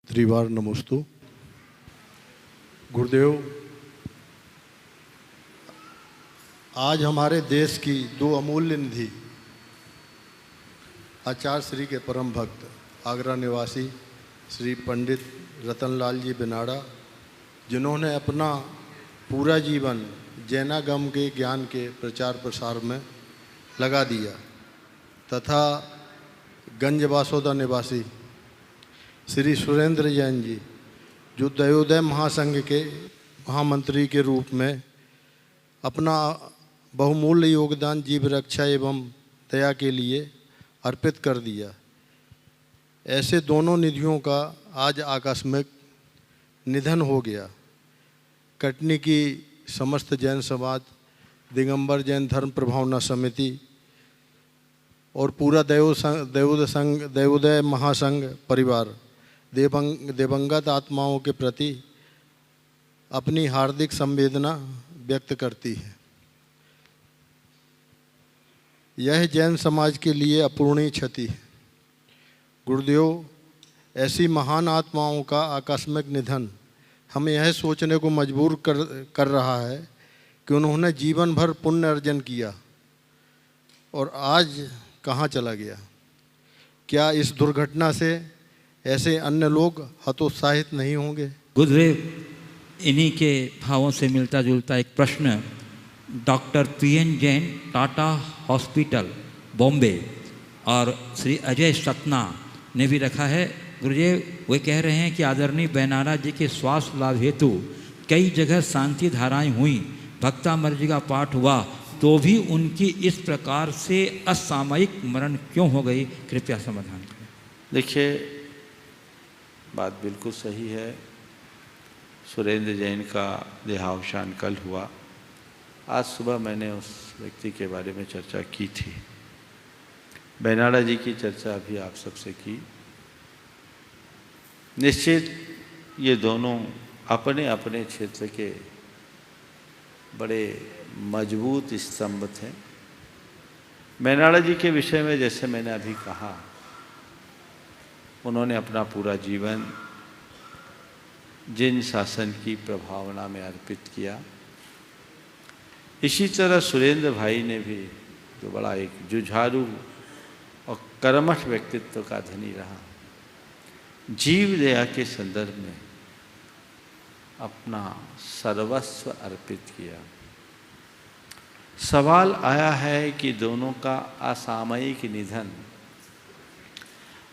त्रिवार नमोस्तु। गुरुदेव, आज हमारे देश की दो अमूल्य निधि आचार्य श्री के परम भक्त आगरा निवासी श्री पंडित रतनलाल जी बेनाड़ा, जिन्होंने अपना पूरा जीवन जैनागम के ज्ञान के प्रचार प्रसार में लगा दिया, तथा गंज बासोदा निवासी श्री सुरेंद्र जैन जी, जो दयोदय महासंघ के महामंत्री के रूप में अपना बहुमूल्य योगदान जीव रक्षा एवं दया के लिए अर्पित कर दिया। ऐसे दोनों निधियों का आज आकस्मिक निधन हो गया। कटनी की समस्त जैन समाज, दिगंबर जैन धर्म प्रभावना समिति और पूरा दयोदय महासंघ परिवार दिवंगत आत्माओं के प्रति अपनी हार्दिक संवेदना व्यक्त करती है। यह जैन समाज के लिए अपूरणीय क्षति है। गुरुदेव, ऐसी महान आत्माओं का आकस्मिक निधन हमें यह सोचने को मजबूर कर रहा है कि उन्होंने जीवन भर पुण्य अर्जन किया और आज कहाँ चला गया। क्या इस दुर्घटना से ऐसे अन्य लोग हतोत्साहित नहीं होंगे? गुरुदेव, इन्हीं के भावों से मिलता जुलता एक प्रश्न doctor PN Jain, Tata hospital, Bombay, और श्री अजय सतना ने भी रखा है। गुरुदेव, वे कह रहे हैं कि आदरणीय बेनाड़ा जी के स्वास्थ्य लाभ हेतु कई जगह शांति धाराएं हुई, भक्तामृत जी का पाठ हुआ, तो भी उनकी इस प्रकार से असामयिक मरण क्यों हो गई? कृपया समाधान करें। देखिए, बात बिल्कुल सही है। सुरेंद्र जैन का देहावसान कल हुआ। आज सुबह मैंने उस व्यक्ति के बारे में चर्चा की थी। बेनाड़ा जी की चर्चा भी आप सबसे की। निश्चित ये दोनों अपने अपने क्षेत्र के बड़े मजबूत स्तंभ थे। बेनाड़ा जी के विषय में जैसे मैंने अभी कहा, उन्होंने अपना पूरा जीवन जिन शासन की प्रभावना में अर्पित किया। इसी तरह सुरेंद्र भाई ने भी, जो बड़ा एक जुझारू और कर्मठ व्यक्तित्व का धनी रहा, जीव दया के संदर्भ में अपना सर्वस्व अर्पित किया। सवाल आया है कि दोनों का असामयिक निधन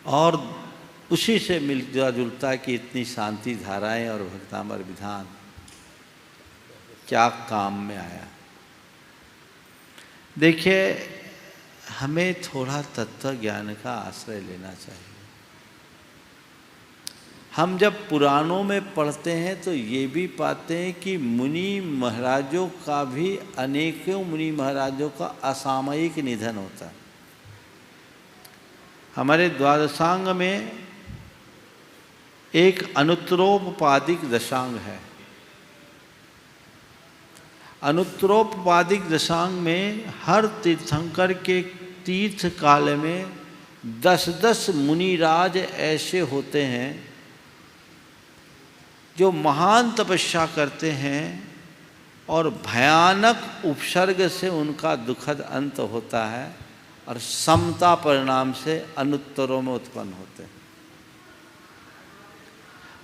और उसी से मिलता जुलता कि इतनी शांति धाराएं और भक्तामर विधान क्या काम में आया। देखिए, हमें थोड़ा तत्व ज्ञान का आश्रय लेना चाहिए। हम जब पुराणों में पढ़ते हैं तो ये भी पाते हैं कि मुनि महाराजों का भी, अनेकों मुनि महाराजों का असामयिक निधन होता है। हमारे द्वादशांग में एक अनुत्तरोपपादिक दशांग है। अनुत्तरोपपादिक दशांग में हर तीर्थंकर के तीर्थ काल में 10-10 मुनिराज ऐसे होते हैं जो महान तपस्या करते हैं और भयानक उपसर्ग से उनका दुखद अंत होता है और समता परिणाम से अनुत्तरों में उत्पन्न होते हैं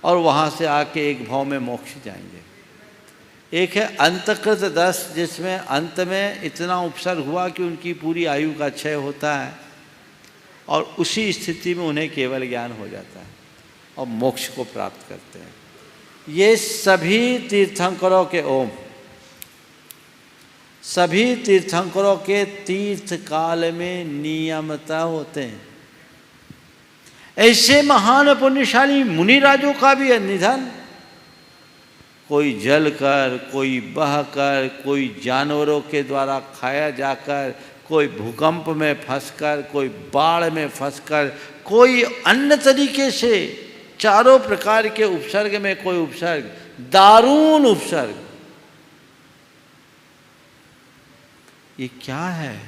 और वहाँ से आके एक भाव में मोक्ष जाएंगे। एक है अंतकृत 10, जिसमें अंत में इतना उपसर्ग हुआ कि उनकी पूरी आयु का क्षय होता है और उसी स्थिति में उन्हें केवल ज्ञान हो जाता है और मोक्ष को प्राप्त करते हैं। ये सभी तीर्थंकरों के सभी तीर्थंकरों के तीर्थ काल में नियमता होते हैं। ऐसे महान पुण्यशाली मुनिराजों का भी निधन, कोई जल कर, कोई बह कर, कोई जानवरों के द्वारा खाया जाकर, कोई भूकंप में फंसकर, कोई बाढ़ में फंसकर, कोई अन्य तरीके से, चारों प्रकार के उपसर्ग में कोई उपसर्ग, दारुण उपसर्ग। ये क्या है?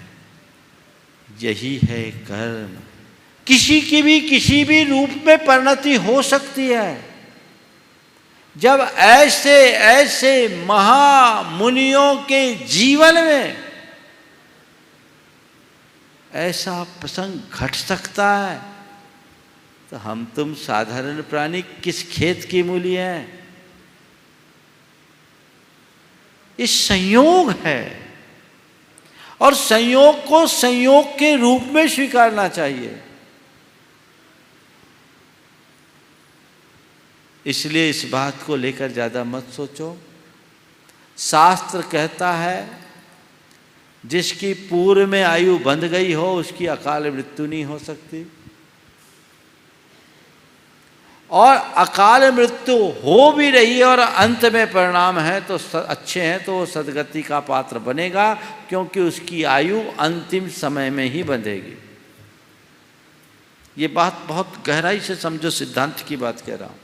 यही है कर्म। किसी भी रूप में परिणति हो सकती है। जब ऐसे ऐसे महामुनियों के जीवन में ऐसा प्रसंग घट सकता है, तो हम तुम साधारण प्राणी किस खेत की मूली हैं? ये संयोग है और संयोग को संयोग के रूप में स्वीकारना चाहिए। इसलिए इस बात को लेकर ज्यादा मत सोचो। शास्त्र कहता है जिसकी पूर्व में आयु बंध गई हो उसकी अकाल मृत्यु नहीं हो सकती, और अकाल मृत्यु हो भी रही है और अंत में परिणाम है तो अच्छे हैं तो वो सदगति का पात्र बनेगा, क्योंकि उसकी आयु अंतिम समय में ही बंधेगी। ये बात बहुत गहराई से समझो, सिद्धांत की बात कह रहा हूं।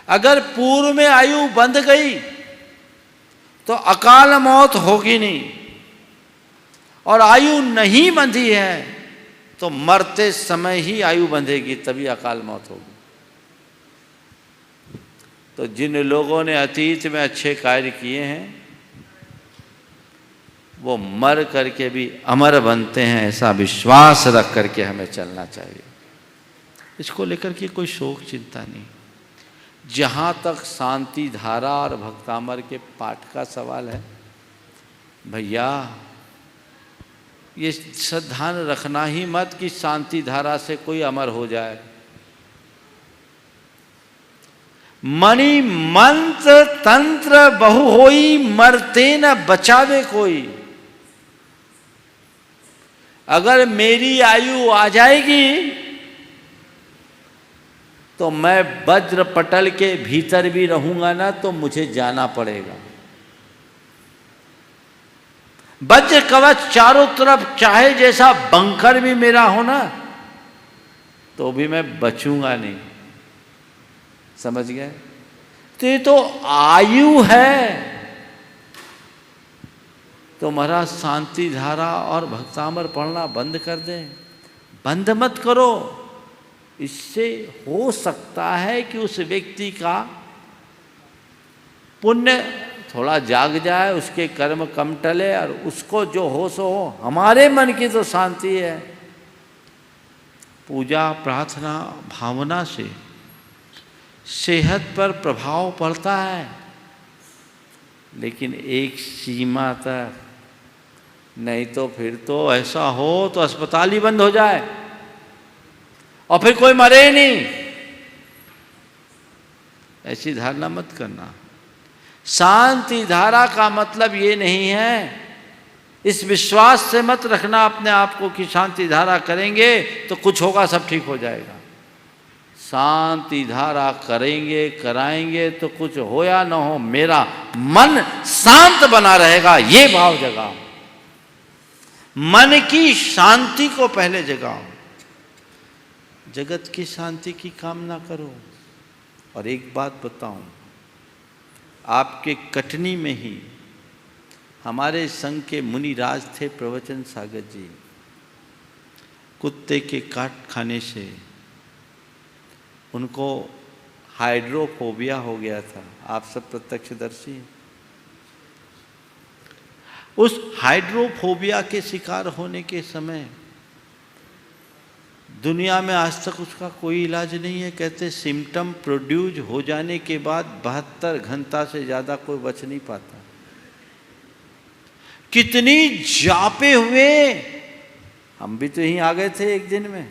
अगर पूर्व में आयु बंध गई तो अकाल मौत होगी नहीं, और आयु नहीं बंधी है तो मरते समय ही आयु बंधेगी, तभी अकाल मौत होगी। तो जिन लोगों ने अतीत में अच्छे कार्य किए हैं वो मर करके भी अमर बनते हैं, ऐसा विश्वास रख करके हमें चलना चाहिए। इसको लेकर के कोई शोक चिंता नहीं। जहाँ तक शांति धारा और भक्तामर के पाठ का सवाल है, भैया ये ध्यान रखना ही मत कि शांति धारा से कोई अमर हो जाए। मणि मंत्र तंत्र बहु होई, मरते न बचावे कोई। अगर मेरी आयु आ जाएगी तो मैं वज्र पटल के भीतर भी रहूंगा ना तो मुझे जाना पड़ेगा। वज्र कवच चारों तरफ चाहे जैसा बंकर भी मेरा हो ना, तो भी मैं बचूंगा नहीं। समझ गए? तो ये तो आयु है। तो महाराज शांति धारा और भक्तामर पढ़ना बंद कर दें, बंद मत करो। इससे हो सकता है कि उस व्यक्ति का पुण्य थोड़ा जाग जाए, उसके कर्म कम टले और उसको जो हो सो हो। हमारे मन की तो शांति है। पूजा प्रार्थना भावना से सेहत पर प्रभाव पड़ता है, लेकिन एक सीमा तक, नहीं तो फिर तो ऐसा हो तो अस्पताल ही बंद हो जाए और फिर कोई मरे नहीं। ऐसी धारणा मत करना। शांति धारा का मतलब ये नहीं है, इस विश्वास से मत रखना अपने आप को कि शांति धारा करेंगे तो कुछ होगा, सब ठीक हो जाएगा। शांति धारा करेंगे कराएंगे तो कुछ हो या ना हो, मेरा मन शांत बना रहेगा, ये भाव जगाओ। मन की शांति को पहले जगाओ, जगत की शांति की कामना करो। और एक बात बताऊं, आपके कटनी में ही हमारे संघ के मुनिराज थे प्रवचन सागर जी। कुत्ते के काट खाने से उनको हाइड्रोफोबिया हो गया था। आप सब प्रत्यक्षदर्शी हैं। उस हाइड्रोफोबिया के शिकार होने के समय दुनिया में आज तक उसका कोई इलाज नहीं है। कहते सिम्टम प्रोड्यूस हो जाने के बाद 72 घंटा से ज़्यादा कोई बच नहीं पाता। कितनी जापे हुए, हम भी तो यहीं आ गए थे एक दिन में।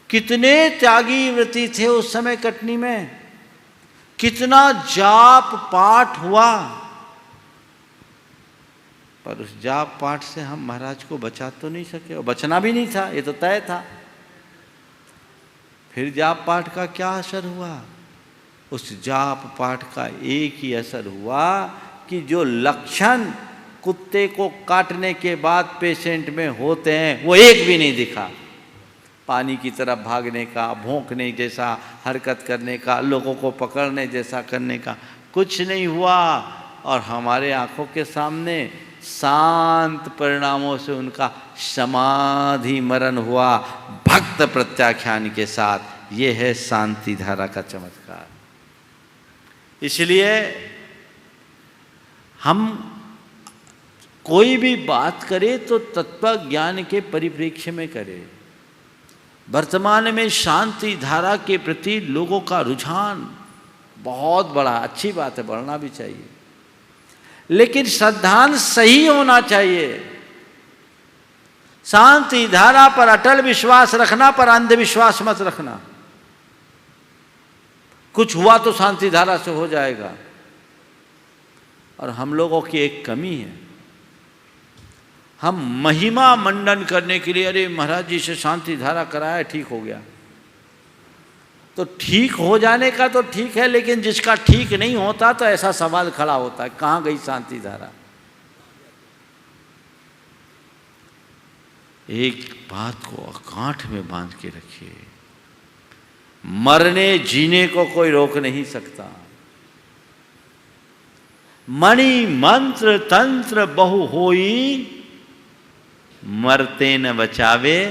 कितने त्यागी व्रती थे उस समय कटनी में, कितना जाप पाठ हुआ, पर उस जाप पाठ से हम महाराज को बचा तो नहीं सके, और बचना भी नहीं था, ये तो तय था। फिर जाप पाठ का क्या असर हुआ? उस जाप पाठ का एक ही असर हुआ कि जो लक्षण कुत्ते को काटने के बाद पेशेंट में होते हैं वो एक भी नहीं दिखा। पानी की तरफ भागने का, भौंकने जैसा हरकत करने का, लोगों को पकड़ने जैसा करने का कुछ नहीं हुआ। और हमारे आंखों के सामने शांत परिणामों से उनका समाधि मरण हुआ भक्त प्रत्याख्यान के साथ। ये है शांति धारा का चमत्कार। इसलिए हम कोई भी बात करें तो तत्व ज्ञान के परिप्रेक्ष्य में करें। वर्तमान में शांति धारा के प्रति लोगों का रुझान बहुत बड़ा, अच्छी बात है, बढ़ना भी चाहिए, लेकिन सिद्धांत सही होना चाहिए। शांति धारा पर अटल विश्वास रखना, पर अंधविश्वास मत रखना। कुछ हुआ तो शांति धारा से हो जाएगा। और हम लोगों की एक कमी है, हम महिमा मंडन करने के लिए, अरे महाराज जी से शांति धारा कराया ठीक हो गया, तो ठीक हो जाने का तो ठीक है, लेकिन जिसका ठीक नहीं होता तो ऐसा सवाल खड़ा होता है, कहाँ गई शांति धारा। एक बात को अकांठ में बांध के रखिए, मरने जीने को कोई रोक नहीं सकता। मणि मंत्र तंत्र बहु होई, मरते न बचावे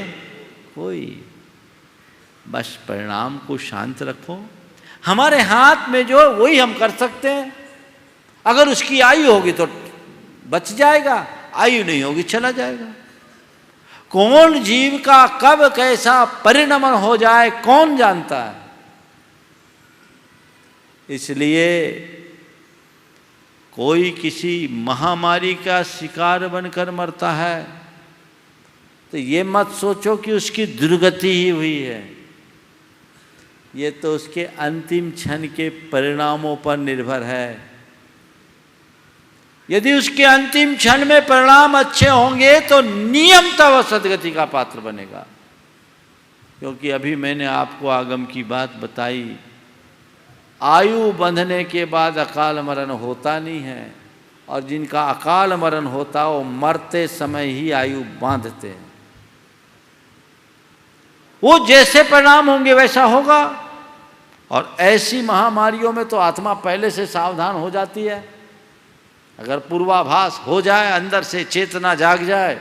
कोई। बस परिणाम को शांत रखो। हमारे हाथ में जो वही हम कर सकते हैं। अगर उसकी आयु होगी तो बच जाएगा, आयु नहीं होगी चला जाएगा। कौन जीव का कब कैसा परिणमन हो जाए कौन जानता है। इसलिए कोई किसी महामारी का शिकार बनकर मरता है तो ये मत सोचो कि उसकी दुर्गति ही हुई है, ये तो उसके अंतिम क्षण के परिणामों पर निर्भर है। यदि उसके अंतिम क्षण में परिणाम अच्छे होंगे तो नियमतः वह सद्गति का पात्र बनेगा। क्योंकि अभी मैंने आपको आगम की बात बताई, आयु बंधने के बाद अकाल मरण होता नहीं है, और जिनका अकाल मरण होता वो मरते समय ही आयु बांधते हैं। वो जैसे परिणाम होंगे वैसा होगा। और ऐसी महामारियों में तो आत्मा पहले से सावधान हो जाती है। अगर पूर्वाभास हो जाए, अंदर से चेतना जाग जाए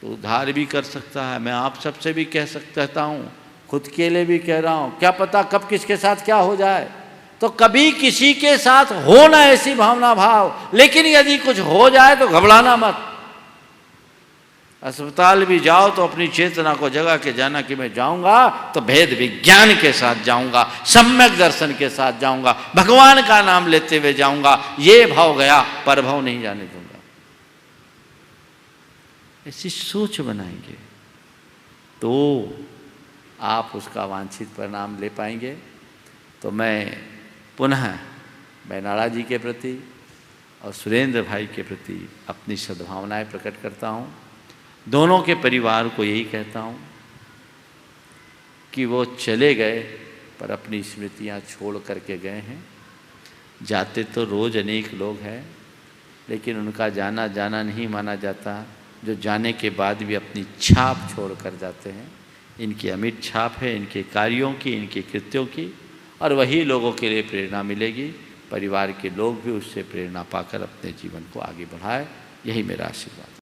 तो उद्धार भी कर सकता है। मैं आप सबसे भी कह सकता हूँ, खुद के लिए भी कह रहा हूँ, क्या पता कब किसके साथ क्या हो जाए। तो कभी किसी के साथ हो ना ऐसी भावना भाव, लेकिन यदि कुछ हो जाए तो घबराना मत। अस्पताल भी जाओ तो अपनी चेतना को जगा के जाना कि मैं जाऊंगा तो भेद विज्ञान के साथ जाऊंगा, सम्यक दर्शन के साथ जाऊंगा, भगवान का नाम लेते हुए जाऊंगा। ये भाव गया, परभाव नहीं जाने दूंगा। ऐसी सोच बनाएंगे तो आप उसका वांछित परिणाम ले पाएंगे। तो मैं पुनः बैनाला जी के प्रति और सुरेंद्र भाई के प्रति अपनी सद्भावनाएं प्रकट करता हूँ। दोनों के परिवार को यही कहता हूँ कि वो चले गए पर अपनी स्मृतियाँ छोड़ करके गए हैं। जाते तो रोज़ अनेक लोग हैं, लेकिन उनका जाना जाना नहीं माना जाता, जो जाने के बाद भी अपनी छाप छोड़ कर जाते हैं। इनकी अमिट छाप है, इनके कार्यों की, इनके कृत्यों की, और वही लोगों के लिए प्रेरणा मिलेगी। परिवार के लोग भी उससे प्रेरणा पाकर अपने जीवन को आगे बढ़ाए। यही मेरा आशीर्वाद।